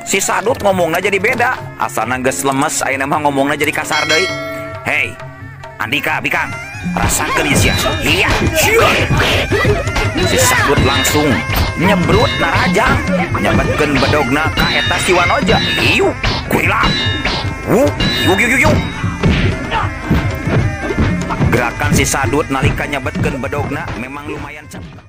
si Sadut ngomongnya jadi beda. Asana geus lemes, ayeuna mah ngomongnya jadi kasar deui. Hei, Andika, Bikang, rasakeun isia. Iya. Si Sadut langsung nyebrut narajang, nyabetkeun bedogna ka eta si Wanoja. Iu, kuilang. Yuk. Gerakan si Sadut nalika nyabetkeun bedogna memang lumayan cepet.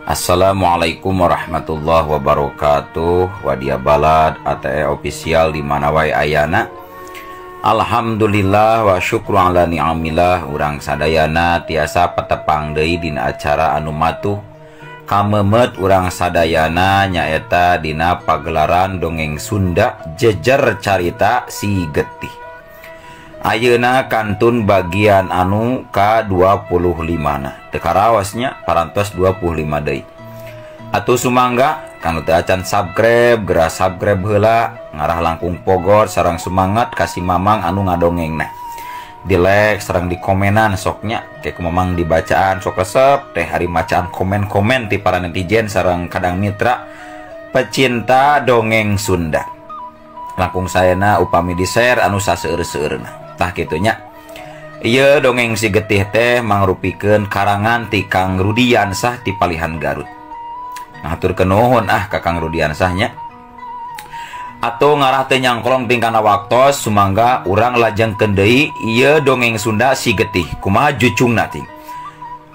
Assalamualaikum warahmatullahi wabarakatuh. Wadia balad ATE official di mana wae ayana. Alhamdulillah wa syukru ala ni'amillah. Urang sadayana tiasa petepang deui dina acara anu matuh kamemet urang sadayana nyaeta dina pagelaran dongeng Sunda jejer carita si Getih. Ayeuna kantun bagian anu ka-25 na. Teu karawasnya parantos 25 deui. Atuh sumangga kanu teu acan subscribe, gera subscribe heula, ngarah langkung pogor sareng semangat kasih mamang anu ngadongengna. Di like sareng di komenan soknya kayak mamang dibacaan sok resep teh hari macaan komen-komen ti para netizen sareng kadang mitra pecinta dongeng Sunda. Langkung sayana upami di share anu saseueur-seueurna. Tah kitunya. Ieu dongeng si Getih teh mangrupikeun karangan ti Kang Rudiansah ti Palihan Garut. Ngaturkeun nuhun ka Kang Rudiansahnya. Atuh ngarah teh nyangkolong tingkana waktos sumangga urang lajengkeun deui ieu dongeng Sunda si Getih. Kumaha jucungna ting.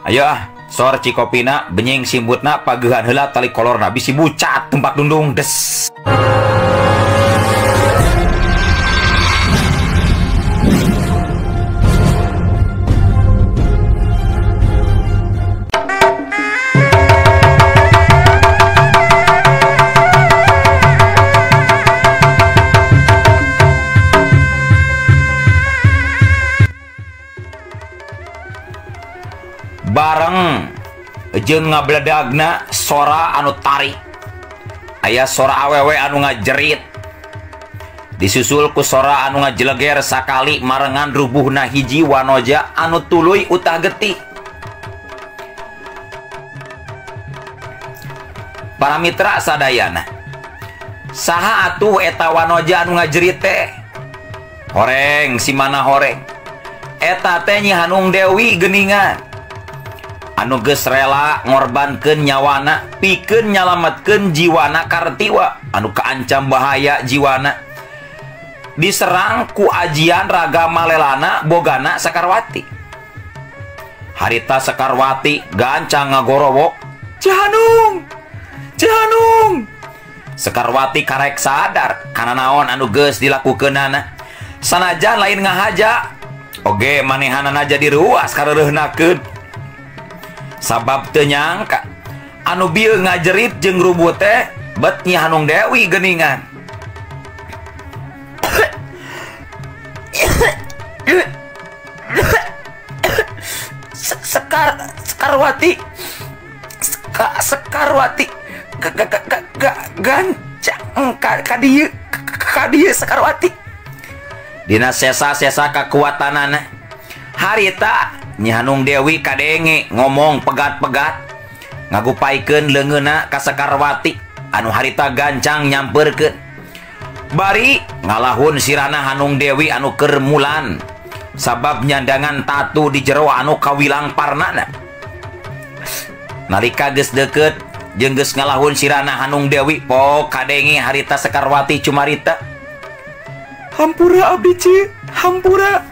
Ayo sor cikopina benying simbutna pageuhan heula tali kolorna bisi bucat tempat dundung des. Bareng jeung ngabledagna sora anu tarik, aya sora awewe anu ngajerit, disusul ku sora anu ngajeleger sakali marengan rubuhna hiji Wanoja anu tuluy utah Getih. Para mitra sadayana, saha atuh eta Wanoja anu ngajerit teh? Horeng, si mana horeng? Eta teh Nyi Hanung Dewi geuningan anu geus rela ngorbankeun nyawana pikeun nyalametkeun jiwana Kartiwa anu kaancam bahaya jiwana diserang ku ajian raga malelana bogana Sakarwati. Harita Sakarwati gancang ngagorowok, Cihanung! Sakarwati karek sadar kana naon anu geus dilakukeunana. Sanajan lain ngahaja oge manehanana jadi ruas kareureunnakeun. Sabab teu nyangka anu bieu ngajerit jeung rubuh teh bet Nyi Hanung Dewi geuningan. Sekarwati gancang ka dieu Sekarwati. Dina sesa-sesa kakuatanana harita Nyi Hanung Dewi kadenge ngomong pegat-pegat ngagupaikeun leungeunna ka Sakarwati anu harita gancang nyamperkeun. Bari ngalahun sirana Hanung Dewi anu keur mulan sabab nyandangan tatu di jero anu kawilang parnana. Nalika geus deukeut jeung geus ngalahun sirana Hanung Dewi pok kadenge harita Sakarwati cumarita, "Hampura abdi ci, hampura.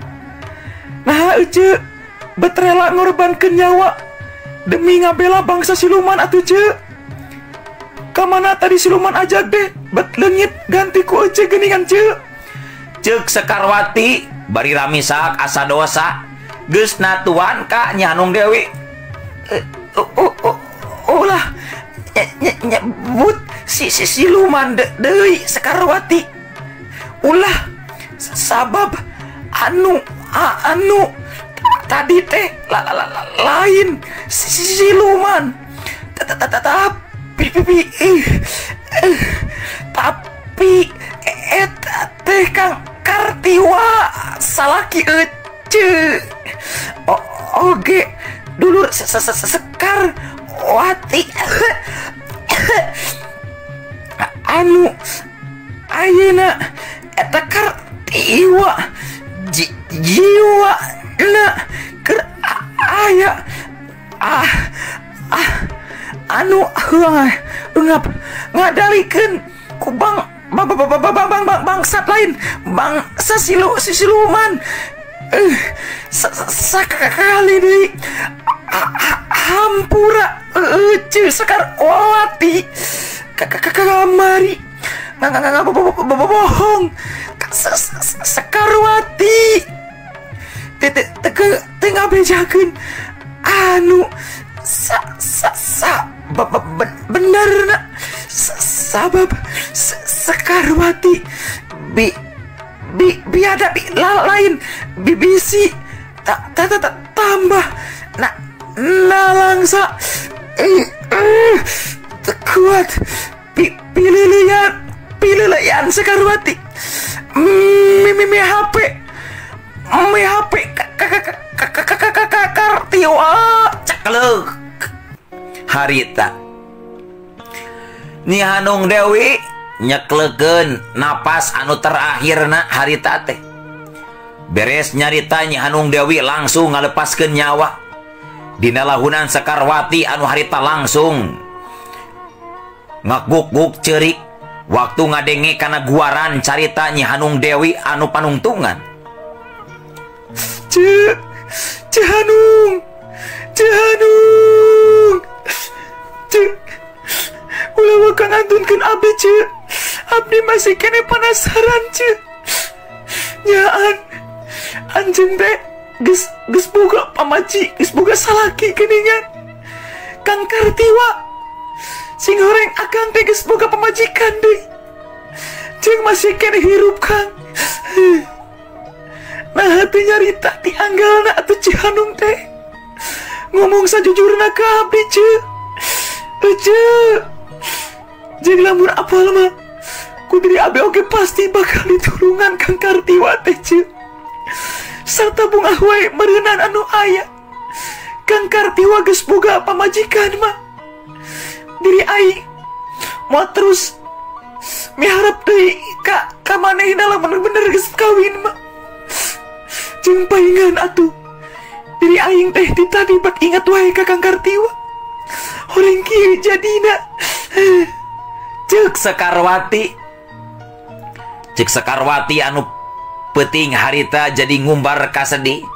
Nah ece betrela ngorbankeun nyawa demi ngabela bangsa siluman atuh ce. Kamana tadi siluman ajag deh bet leungit ganti ku ece geuningan ce." Ceuk Sakarwati bari ramisak asa dosa geus natuan ka Nyi Hanung Dewi. Ulah nyebut si siluman deui Sakarwati. Ulah sabab anu tadi teh lain siluman tapi eta teh Kang Kartiwa salaki ece. oge dulur Sekar Wati anu ayeuna eta Kartiwa jiwa na keur aya anu ngap ngadalikeun ku bangsat lain, bangsa siluman sakali deui hampura Sekar Wati kamari bohong Sekar Wati teu ngabejakeun anu benerna sabab Sekar Wati biada lain bibisi tambah langsa kuat pililian Sekar Wati mi HP Kartiwa ceklek harita Nyi Hanung Dewi nyeklekeun napas anu terakhirna harita teh. Beres nyarita Nyi Hanung Dewi langsung ngalepaskeun nyawa dina lahunan Sekar Wati anu harita langsung ngaguk-guk ceurik waktu ngadenge kana guaran carita Nyi Hanung Dewi anu panungtungan. Hanung ulah wakang antunkeun abdi abdi masih kene penasaran nyaan anjeun teh geus boga pamaji geus boga salaki geuningan Kang Kartiwa sing horeng akang teh geus boga pamajikan deui jeung masih kene hirup Kang. Nah hati nyarita tianggalna atuh Hanung teh ngomong sajujurna ka abdi jeung lamun apal mah ku diri abdi oge pasti bakal ditulungan Kang Kartiwa teh sarta bunga wae meureunan anu aya Kang Kartiwa geus boga pamajikan mah diri aing moal terus miharep deui ka manehna lamun bener geus kawin mah jeung paingan atuh diri aing teh ditadibat ingat wae ka Kang Kartiwa horeng kieu jadina ceuk Sekar Wati anu peuting harita jadi ngumbar ka sedih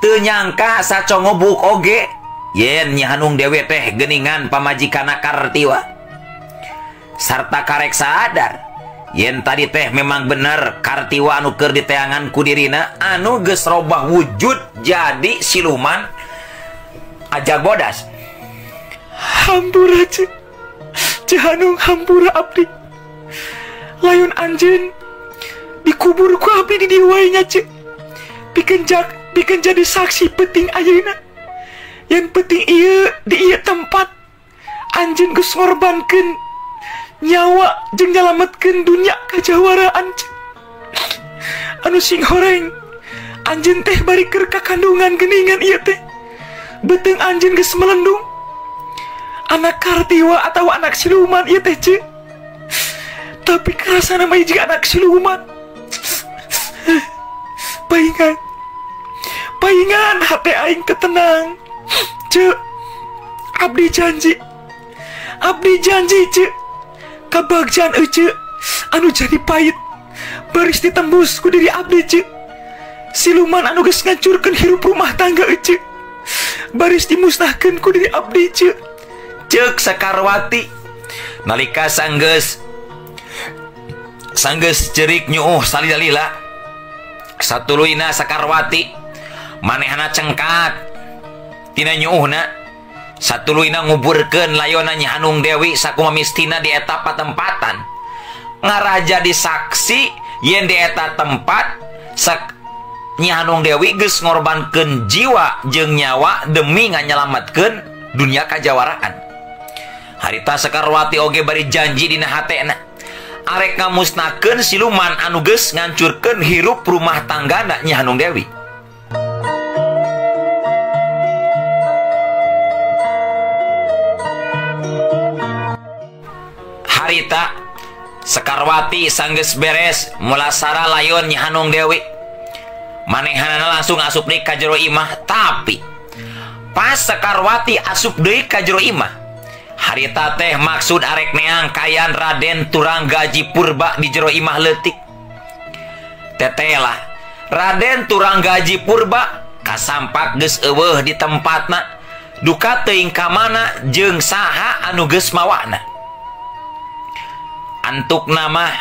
teu nyangka sacongobuk oge yen Nyi Hanung Dewi teh geuningan pamajikanna Kartiwa sarta karek sadar yen tadi teh memang bener Kartiwa anu keur diteangan ku dirina anu geus robah wujud jadi siluman aja bodas. Hampura Hanung hampura abdi layun anjeun dikubur ku abdi di dieu wae nya pikeun jadi saksi penting ayeuna yen penting ieu di ieu tempat anjeun geus ngorbankeun nyawa jeung nyalametkeun dunya kajawaraan anu sing horeng anjeun teh bari keur kakandungan geuningan ieu teh beuteung anjeun geus melendung anak Kartiwa atau anak siluman ieu teh tapi kerasana mah jeung anak siluman paingan hati aing ketenang abdi janji kabagjan anu jadi pahit baris ditembus ku diri abdi siluman anu geus ngancurkeun hirup rumah tangga baris dimusnahkeun ku diri abdi ceuk Sekar Wati nalika sanggeus cerik nyuuh salila satuluyna Sekar Wati manehna cengkat tina nyuuhna satuluyna nguburkeun layonna Nyi Hanung Dewi sakumaha mistina di eta patempatan ngaraja di saksi yen di eta tempat Nyi Hanung Dewi geus ngorbankeun jiwa jeung nyawa demi nganyalametkeun dunia kajawaraan. Harita Sekar Wati oge bari janji dina hatena arek ngamusnahkeun siluman anu geus ngancurkeun hirup rumah tanggana Nyi Hanung Dewi. harita Sekarwati sanggeus beres mulasara layon Nyi Hanung Dewi, manehanana langsung asup deui ka jero imah. Tapi pas Sekarwati asup deui ka jero imah, harita teh maksud arek neang kayan Raden Turanggaji Purba di jero imah leutik. Tetela Raden Turanggaji Purba kasampak geus eueuh di tempatna, duka teuing ka mana jeung saha anu geus mawakna. Antuk nama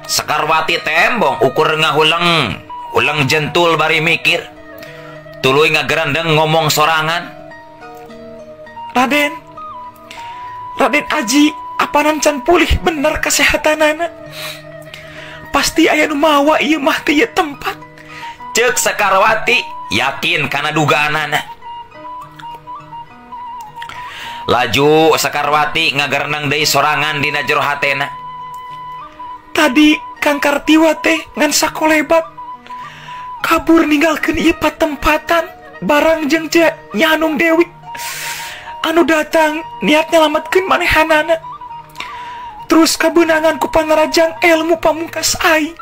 Sekarwati tembong ukur ngahuleng jentul bari mikir, tuluy ngagerandeng ngomong sorangan, Raden Aji apanan can pulih bener kesehatanana, pasti aya nu mawa ieu mah teu ieu tempat. Ceuk Sekarwati yakin kana dugaanana. Laju Sekarwati ngagerandeng deui sorangan dina jero hatena, tadi Kang Kartiwa teh ngan sakolebat kabur ninggalkeun ieu patempatan barang jeung Nyi Hanung Dewi anu datang niat nyelametkeun manehanana, terus kabeunangan ku pangarajang ilmu pamungkas aing.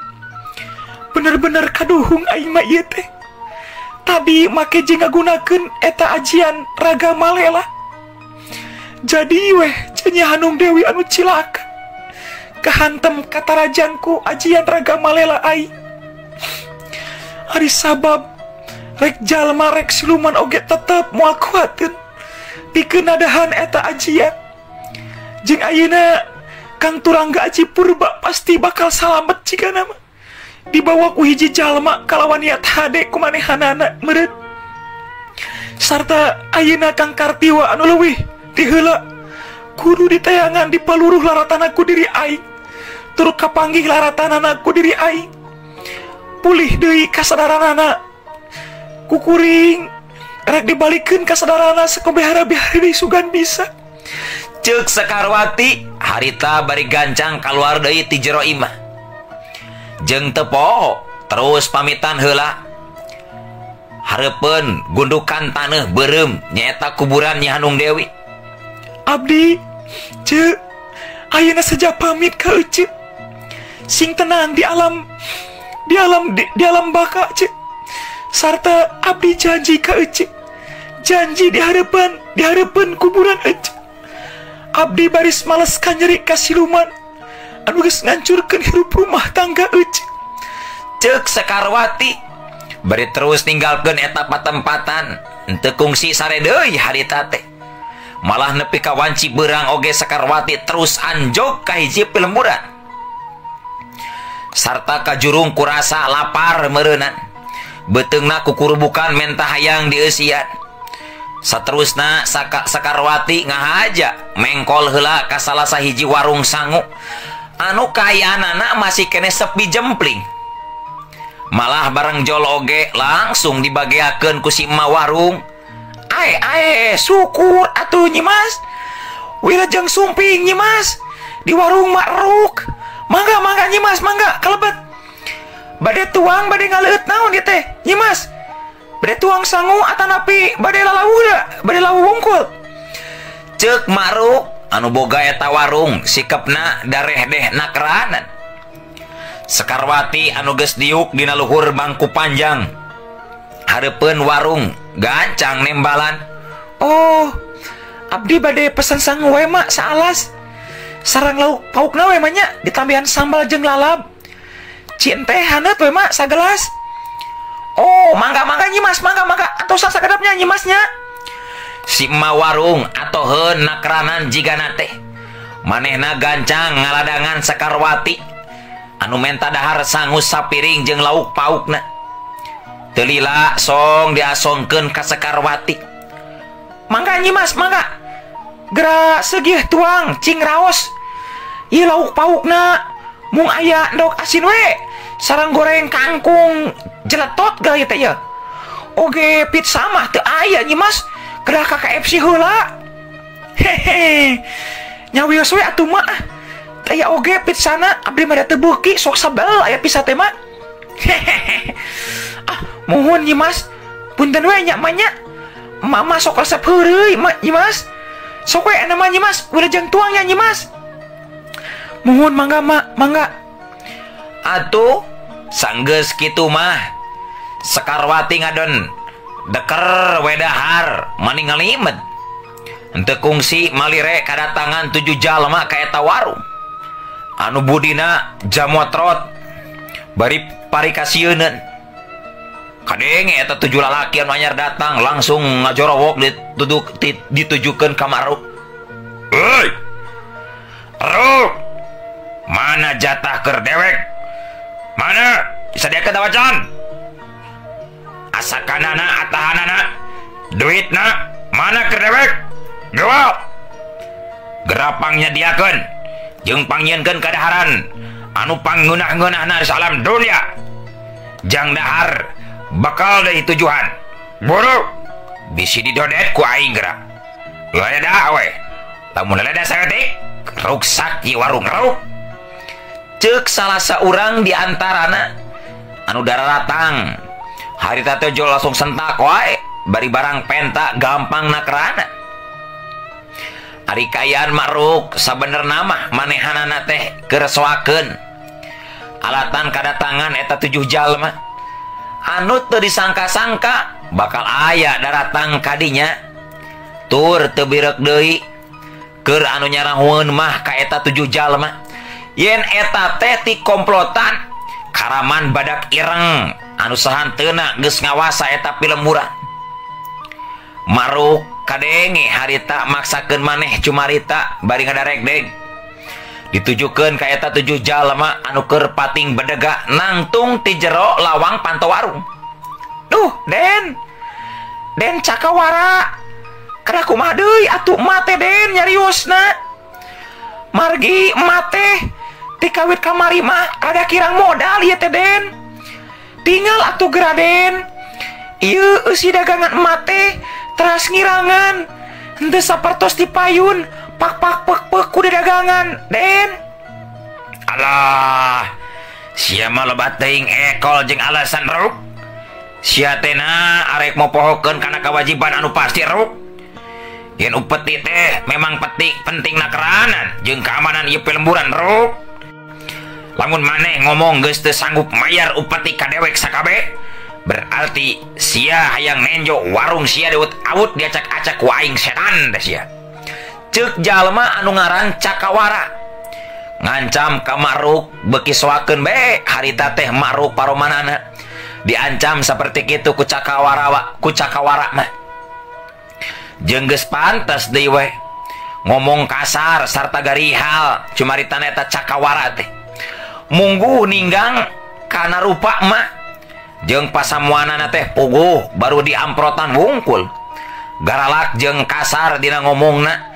Bener-bener kaduhung aing mah ieu teh tadi make jeung ngagunakeun eta ajian Raga Malela. Jadi weh Nyi Hanung Dewi anu cilaka kahantem katarajangku ajian Raga Malela aing. Ari sabab rek jalma rek siluman oge tetep moal kuateun pikeun nadahan eta ajian. Jeung ayeuna Kang Turanggaji Purba pasti bakal salamet jigana mah dibawa ku hiji jalma kalawan niat hade ku manehanana meureun. Sarta ayeuna Kang Kartiwa anu leuwih ti heula kudu ditayangan dipaluruh laratana ku diri aing, turut kapanggih laratanana ku diri aing, pulih deui kasadaranana kukuring rek dibalikeun kasadaranana sakobehara-behara deui sugan bisa. Ceuk Sekarwati harita bari gancang kaluar deui ti jero imah, jeung teu poho terus pamitan heula hareupeun gundukan taneuh beureum nyaeta kuburan Nyi Hanung Dewi. Abdi ceuk ayeuna saja pamit ka euceuk, sing tenang di alam baka cek. Sarta abdi janji ka euceuk, janji di harapan kuburan euceuk abdi baris males kanyeri ka siluman anu geus ngancurkeun hirup rumah tangga euceuk. Ceuk Sekarwati bari terus ninggalkeun eta patempatan henteu kungsi sare deui harita teh, malah nepi ka wanci beurang oge Sekarwati terus anjog ka hiji pilemuran sarta kajurung kurasa lapar meureunan. Beteungna kukurubukan menta hayang dieusian. Saterusna Sekarwati ngahaja mengkol heula ka salah sahiji warung sangu anu kayanana masih kene sepi jempling. Malah bareng jol oge langsung dibagiakeun ku si emak warung. Ae syukur atuh Nyi Mas, wilajeng sumping Nyi Mas di warung makruk. Mangga Nyi Mas, mangga kalebet. Bade tuang bade ngaleut naon ieu teh Nyi Mas? Bade tuang sangu atanapi bade lalawu wungkul. Ceuk makruk anu boga eta warung sikepna dareh deh nakeranan. Sekarwati anu geus diuk dina luhur bangku panjang hareupeun warung gancang nembalan. Oh, abdi bade pesen sangu we mak saalas sareng lauk paukna we mah nya ditambihan sambal jeung lalab. Cin teh haneut we mak sagelas. Oh, mangga Nyi Mas, mangga atuh sasakedapnya Nyi Masnya. Si emak warung atoheun nakeranan jigana teh. Manehna gancang ngaladangan Sekarwati anu menta dahar sangu sapiring jeung lauk paukna. Teu lila song diasongkeun ka Sekarwati. Mangga Nyi Mas, mangga. Gera segih tuang cing raos. Ieu lauk paukna mung aya endog asin we sareng goreng kangkung jeletot gaya teh ya. Oge pizza mah teu aya Nyi Mas. Gera ka KFC heula. Hehe. Nyawios we atuh mah. Aya oge pizzana abdi mah teu beuki sok sabel aya pizza teh mah. Hehehe. Mohon Nyi Mas, punten we nya mah nya. Mama sok resep heureuy Nyi Mas. Sok we nama Nyi Mas, wilajeng tuangnya Nyi Mas. Muhun mangga mak, mangga. Atuh sanggeus kitu mah Sekarwati ngadon deker wedahar mani ngalimet henteu kungsi malire kadatangan 7 jalma ka eta warung anu budina jamotrot bari parikasieun kadenge eta 7 lalaki anu anyar datang langsung ngajorowok ditujukeun ka Maruk. Hei Maruk, mana jatah keur dewek? Mana disadiakeun wacan? Asakanana atahanana duitna mana keur dewek? Jawab. Gerapangnya diakeun jeung pangyieunkeun kadaharan anu pangeunah-ngeunahna salam dunia. Jang dahar bakal deui tujuan. Buru bisi didodet ku aing geura. Leda we. Lamun leda saeutik ruksak di warung rauk. Ceuk salah saurang di antarana anu dararatang harita teh jol langsung sentak wae bari barang penta gampang nakerana. Ari kayaan Maruk sabenerna mah manehanana teh keur soakeun alatan kadatangan eta 7 jalma anu teu disangka-sangka bakal aya daratang kadinya tur teu birek deui keur anu nyarahueun mah ka eta 7 jalma yen eta teh ti komplotan karaman badak ireng anu sahanteuna geus ngawasa eta film murah. Maruk kadenge harita maksakeun maneh cumarita bari ngadaregdeg ditujukeun ka eta 7 jalma anu keur pating bedega nangtung ti jero lawang panto warung. Duh Den cakawara kada kumaha deui atuh emak teh Den nyariosna margi emak teh tikawit kamari mah rada kirang modal ieu teh Den. Tinggal atuh geura Den. Ieu eusi dagangan emak teh teras ngirangan henteu sapertos dipayun pak ku dagangan Den. Alah sia mah loba teuing ekol jeung alasan Ruk. Sia teh na arek mopohokeun kana kewajiban anu pasti Ruk. Yen upeti teh memang penting nakeranan jeung keamanan ieu pelemburan Ruk. Lamun maneh ngomong geus teu sanggup mayar upeti ka dewek sakabe berarti sia hayang nenjo warung sia dewet awut diacak-acak ku aing setan teh sia. Ceuk jalma anu ngaran Cakawara ngancam ka Maruk beuki soakeun be harita teh Maruk paromanana diancam saperti kitu ku Cakawara mah. Jeung geus pantes deui we ngomong kasar sarta garihal cumaritana eta Cakawara teh munggu ninggang kana rupa mah jeung pasamuanana teh puguh baru diamprotan wungkul garalak jeung kasar dina ngomongna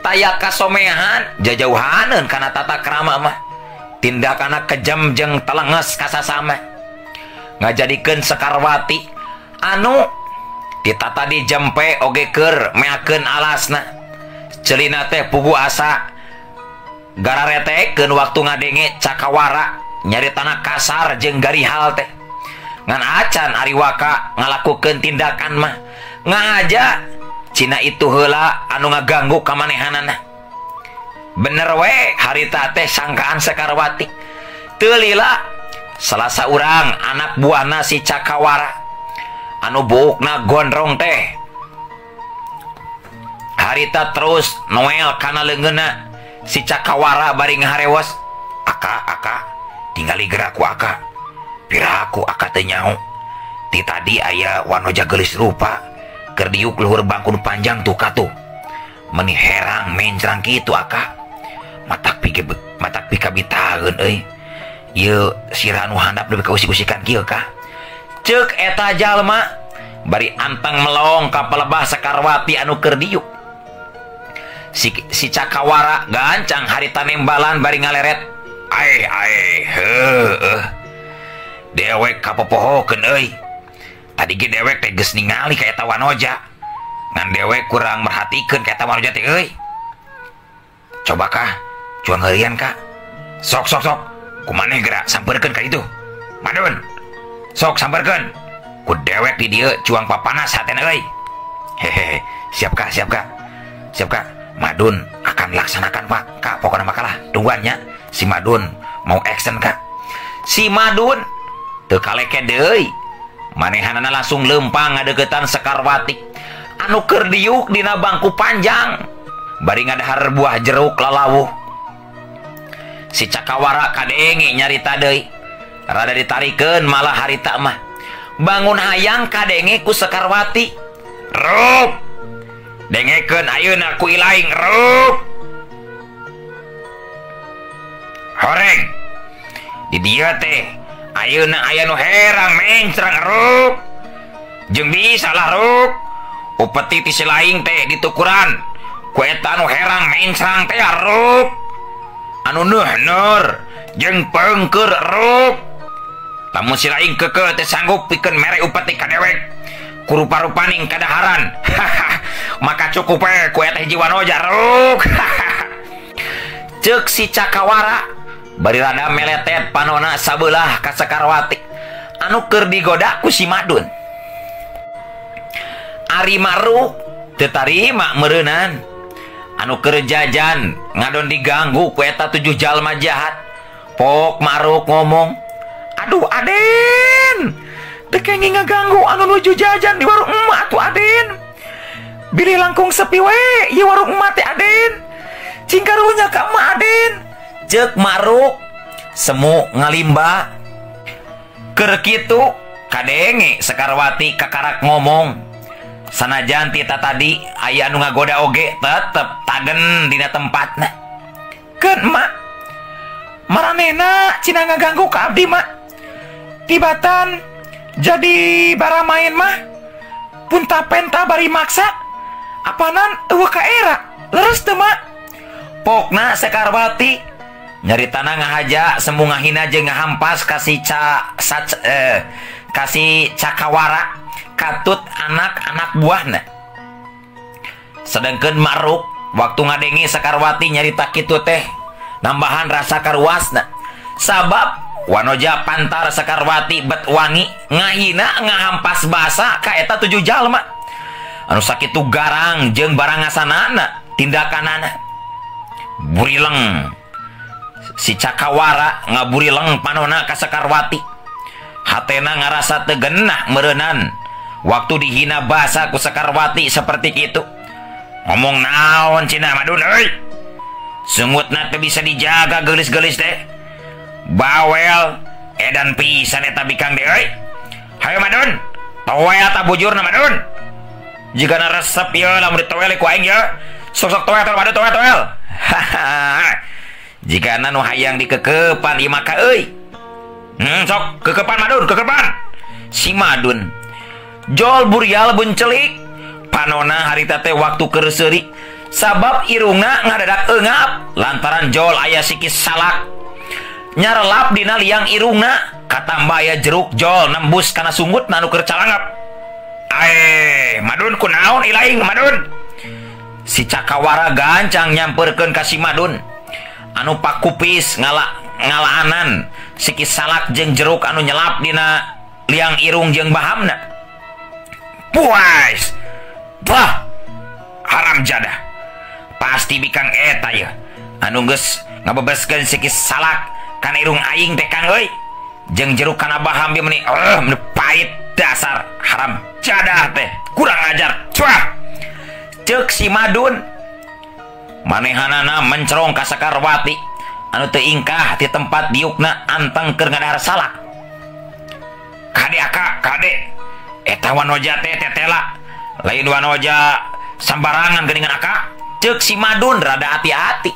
taya kasomehan jajauhaneun kana tata krama mah tindakana kejam jeung telenges kasasama ngajadikeun Sekarwati anu kita tadi jempe oge keur meakeun alasna ceulina teh puguh asa gararetekeun waktu ngadenge Cakawara nyaritana kasar jeung garihal teh ngan acan ari waka ngalakukeun tindakan mah ngaja cina itu heula anu ngaganggu kamanehanana. Bener we harita teh sangkaan Sekarwati teu lila salah saurang anak buahna si Cakawara anu buukna gondrong teh harita terus noel kana leungeunna si Cakawara bari ngaharewas. Aka tinggali geraku aka piraku aka teu nyaho ti tadi aya wanoja geulis rupa keur diuk luhur bangkun panjang tuh katuh meni herang mencrang kitu aka matak pika bitaeun euy ieu sirah anu handap leuwih ka usik-usikan kieu ka. Ceuk eta jalma bari anteng melong ka palebah Sekarwati anu keur diuk. Si Cakawara gancang harita nembalan bari ngaleret. Heueuh. Dewek kapopohokeun euy. Tadi ge dewek teh geus ningali ka eta wanoja. Ngan dewek kurang merhatikeun ka eta wanoja teh euy. Coba kah cuang heurian kah? Sok. Kumaneh geura sampeurkeun ka ditu. Madun. Sok sampeurkeun. Ku dewek di dieu cuang papanas hatena euy. Hehehe. Siap kah? Madun akan laksanakan Pak. Kak pokokna makalah tungguannya Si Madun mau action Kak. Si Madun teu kaleke deui. Manehanana langsung lempang ngadeukeutan Sekarwati anu keur diuk dina bangku panjang bari ngadahar buah jeruk lalawuh. Si Cakawara kadenge nyarita deui. Rada ditarikeun malah harita mah bangun hayang kadenge ku Sekarwati. Rup dengekeun ayeuna ku ilaing rup. Horeng di dieu teh ayeuna aya nu herang mencrang rup. Jeung bisa lah rup upeti ti silaing teh ditukuran ku eta anu herang mencrang teh rup. Anu neuh-nur jeung peungkeur rup. Lamun silaing keukeu teh sanggup pikeun mere upeti ka dewek ku rupa-rupaning kadaharan. Maka cukup we ku eta hiji wanoja rup. Ceuk si Cakawara bari rada meletet panona sabelah ka Sekarwati anu keur digoda ku si Madun. Ari Maruk teu tarima meureunan anu keur jajan ngadon diganggu ku eta 7 jalma jahat. Pok Maruk ngomong, "Aduh Aden, teu kenging ngaganggu anu nuju jajan di warung emak tuh Aden. Bilih langkung sepi we ieu warung emak teh Aden. Cing karunya ka emak Aden." Ceuk Maruk semu ngalimba. Keur kitu kadenge Sekarwati kakarak ngomong, sanajan ti tadi aya anu ngagoda oge tetep tagen dina tempatna. "Keun emak, maranehna cina ngaganggu ka abdi mak. Tibatan jadi bara main mah punta-penta bari maksa apanan eueuh ka era leres teu mak." Pokna Sekarwati nyaritana ngahaja semu ngahina jeung ngahampas kasih kasih Cakawara katut anak-anak buahna. Sedangkeun Maruk waktu ngadengi Sekarwati nyarita kitu teh nambahan rasa karuasna. Sabab wanoja pantar Sekarwati bet wani ngahina ngahampas basa ka eta 7 jalma anu sakitu garang jeung barangasanana tindakanana. Burileng si Cakawara ngaburileng panona ka Sekarwati. Hatena ngarasa teu genah meureunan waktu dihina basa ku Sekarwati seperti kitu. Ngomong naon cina Madun euy? Sungutna teu bisa dijaga geulis-geulis teh. Bawel edan pisan eta bikang teh euy. Hayo Madun, towe eta bujurna Madun. Jigana resep ieu lamun ditowel ku aing ieu. Sok-sok toel Madun toel. Jika nu hayang dikekepan ieu maka euy. Sok kekepan Madun, kekepan. Si Madun jol burial buncelik panona harita teh waktu keur seuri sabab irungna ngadadak eungap lantaran jol aya sikis salak nyarelap dina liang irungna katambah aya jeruk jol nembus kana sungutna anu keur calangap. Madun kunaon ilaing Madun? Si Cakawara gancang nyamperkeun ka si Madun anu pakupis ngalaanan sikis salak jeung jeruk anu nyelap dina liang irung jeung bahamna. Puas bah haram jadah pasti bikang eta ya anu geus ngabebeskeun sikis salak kana irung aing teh Kang euy jeung jeruk kana baham ieu meuni pait dasar haram jadah teh kurang ajar cuah. Ceuk si Madun manehanana mencerong ka Sekarwati anu teu ingkah di tempat diukna anteng keur ngadahar salak. "Kade aka kade eta wanoja teh tetela lain wanoja sambarangan geuningan aka." Ceuk si Madun rada hati-hati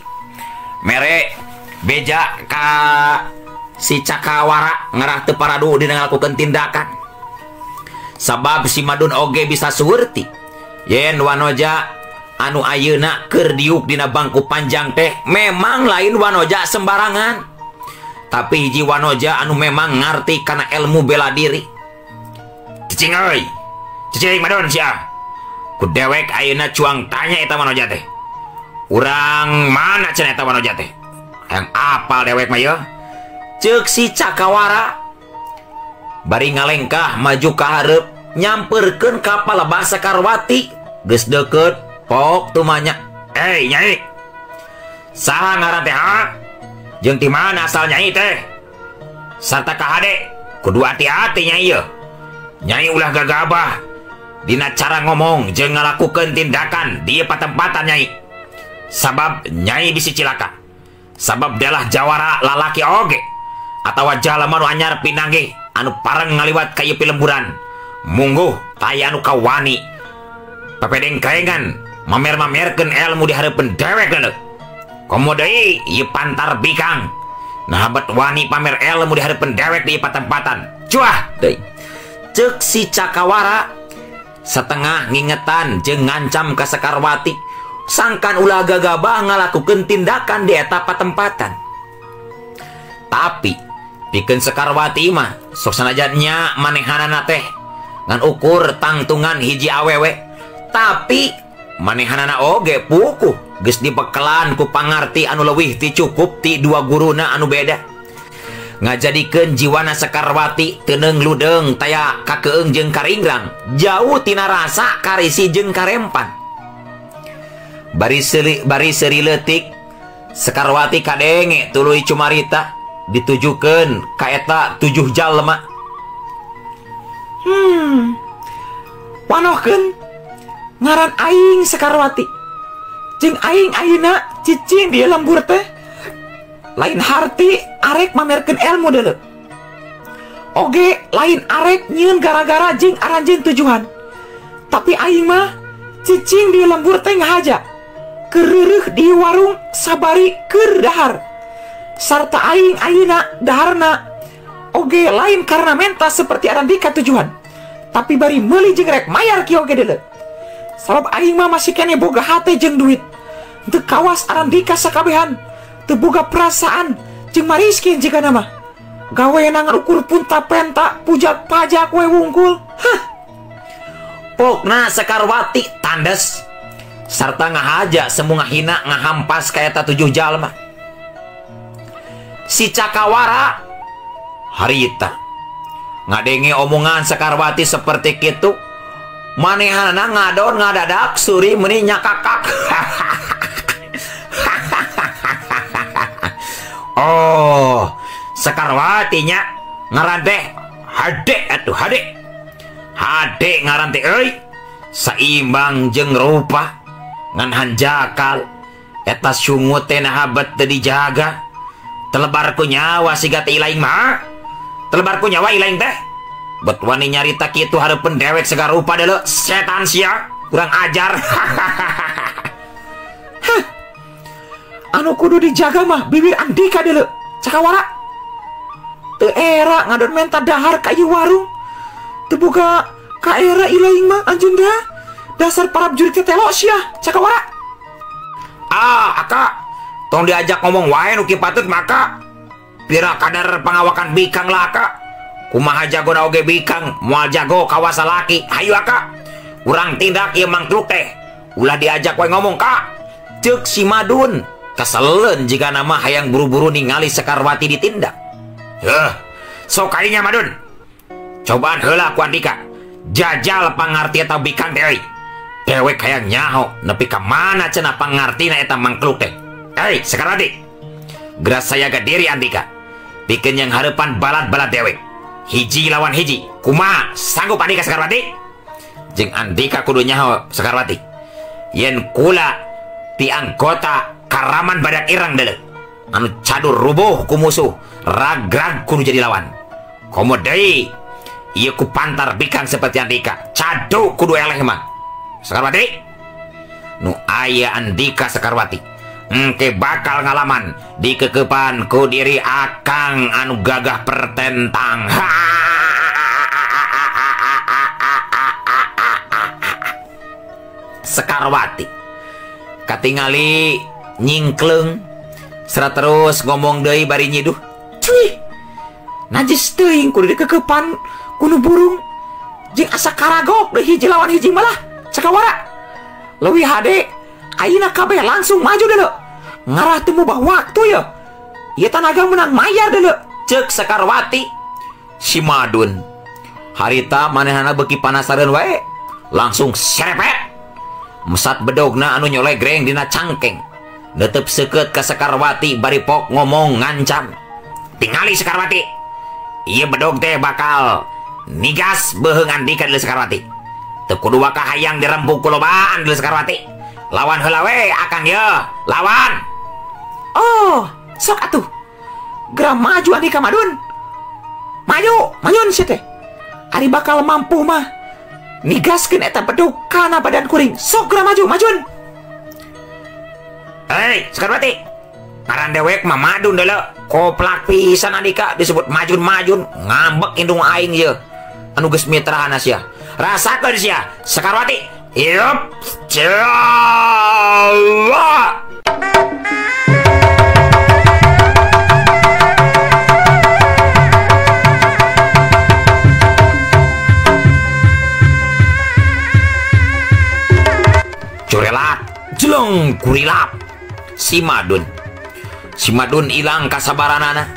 mere beja ka si Cakawara ngarah teu paradu dina ngalakukeun tindakan. Sabab si Madun oge bisa suwurti yen wanoja anu ayeuna keur diuk dina bangku panjang teh memang lain wanoja sembarangan, tapi hiji wanoja anu memang ngarti kana ilmu bela diri. Cicing euy, cicing Madun sia. Ku dewek ayeuna cuang tanya eta wanoja teh. Urang mana cenah eta wanoja teh? Hayang apal dewek mah yeuh. Ceuk si Cakawara bari ngalengkah maju ka hareup nyamperkeun ka palebah Sekarwati. Geus deukeut pok tumanya. Nyai. Saha ngaran teh ha? jeung ti mana asal Nyai teh? Sarta ka hade kudu hati-hati Nyai ya. Nyai ulah gagabah dina cara ngomong jeung ngalakukeun tindakan di patempatan Nyai. Sabab Nyai bisi cilaka. Sabab dalah jawara lalaki oge atawa jalema nu anyar pinangge anu pareng ngaliwat ka ieu pilemburan. Mungguh taya anu kawani papedeng kaengan mamer-mamerkeun ilmu di hareupeun dewek leuleuh. Komo deui ieu pantar bikang nahabat wani pamer ilmu di hareupeun dewek di patempatan. Cuah deui. Ceuk si Cakawara setengah ngingetan jeung ngancam ka Sekarwati sangkan ulah gagabah ngalakukeun tindakan di eta patempatan. Tapi pikeun Sekarwati mah sok sanajan nya manehanana teh ngan ukur tangtungan hiji awewe, tapi manehanana oge pukuh geus dibekelan ku pangarti anu leuwih ti cukup ti dua guruna anu beda. Ngajadikeun jiwana Sekarwati teuneng ludeng taya kakeung jeung karinggrang, jauh tina rasa karisi jeung karempan. Bari seuri leutik Sekarwati kadenge tuluy cumarita ditujukeun ka eta 7 jalma. Wanohkeun ngaran aing Sekarwati. Jeung aing ayeuna cicing di lembur teh lain harti arek mamerkeun ilmu deuleu. Oge lain arek nyieun gara-gara jeung aranjeun tujuan. Tapi aing mah cicing di lembur teh ngahaja keureuh di warung sabari keur dahar. Sarta aing ayeuna daharna oge lain karena mentas seperti Arandika tujuan, tapi bari meuli jeung rek mayar kieu oge deuleu. Sabab aing mah masih kene boga hate jeung duit. Teu kawas Arandika sakabehan, teu boga perasaan jeung mariskin jigana mah. Gaweana ngukur punta-penta pujak pajak we wungkul. Pokna Sekarwati tandes sarta ngahaja semu ngahina ngahampas ka eta 7 jalma. Si Cakawara harita ngadenge omongan Sekarwati seperti kitu, manehana ngadon ngadadak suri meuni nyakakak. Oh, Sekarwati nya ngaran teh hade atuh hade. Hade ngaran teh euy saimbang jeung rupa ngan hanjakal eta sungut teh nahabat teu dijaga. Telebar ku nyawa siga teh ilaing mah. Telebar ku nyawa ilaing teh. Bet wani nyarita kitu hareupeun dewek Segarupa deuleu setan sia, kurang ajar. Anu kudu dijaga mah bibir Andika deuleu, Cakawara. Teu era ngadon menta dahar ka ieu warung. Teu boga ka era ilaing mah anjeunna. Dasar para jurit teh telo sia, Cakawara. Aka tong diajak ngomong wae nu kieu patut maka pira kadar pangawakan bikang laka. Kumaha jagona oge bikang moal jago kawasa laki. Hayu Aka, urang tindak ieu mangkluk teh ulah diajak wae ngomong ka. Ceuk si Madun keseleun jika nama hayang buru-buru ningali Sekarwati ditindak. Sok kainya Madun, cobaan heula ku Andika jajal pangarti eta bikang teh. Dewek hayang nyaho nepi ka mana cenah pangartina eta mangkluk teh. Hei Sekarwati, geras saya ke diri Andika bikin yang harapan balat-balat dewek hiji lawan hiji. Kumaha sanggup Andika Sekarwati? Jeung Andika kudu nyaho Sekarwati yen kula ti anggota karaman badak irang deuleu anu cadur rubuh ku musuh ragrag kudu jadi lawan. Komo deui ieu ku pantar bikang seperti Andika cadu kudu eleh mah Sekarwati. Nu aya Andika Sekarwati engke bakal ngalaman dikekepan ku diri akang anu gagah pertentang. Sekarwati katingali nyingkleng serat terus ngomong deui bari nyiduh. Cuy, najis teuing kudu dikekepan kuno burung jeung asa karagok deui hiji lawan hiji malah Cakawara. Leuwih hade ayeuna kabeh langsung maju deuleu. Ngarah teu mubah waktu ya. Ieu tanaga menang mayar deuleu, ceuk Sekarwati. Si Madun harita manehana beuki panasareun wae langsung serepet mesat bedogna anu nyolegreng dina cangkeng netep seket ka Sekarwati bari pok ngomong ngancam. Tingali Sekarwati, iya bedog teh bakal nigas beheungan di ka Sekarwati. Teu kudu wakah hayang dirempuk kulobaan di Sekarwati. Lawan heula we akang ye, lawan. Oh, sok atuh. Geram maju adi ka Madun. Manyun sia teh. Ari bakal mampu mah nigaskeun eta bedog kana badan kuring. Sok geram majuan. Hei, Sekarwati. Ngaran dewek mah Madun deuleu. Koplak pisan adika disebut majun ngambek indung aing ye. Anu geus mitrahana sia. Rasakeun sia, Sekarwati. Yup. Jawa. Curelat, jeleng kurilap. Si Madun ilang kasabaranana,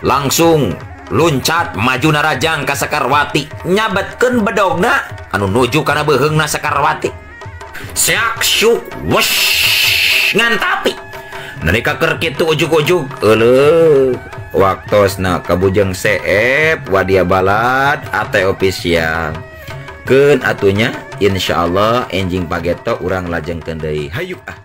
langsung luncat maju narajang ka Sekarwati, nyabetkeun bedogna anu nuju kana beheungna Sekarwati. Seak syuk wush ngantapi. Nalika keur kitu ujug-ujug euleuk waktosna kabujeng seep Wadia Balad ate official. Keun atunya insyaallah enjing pageto urang lajengkeun deui. Hayuk ah.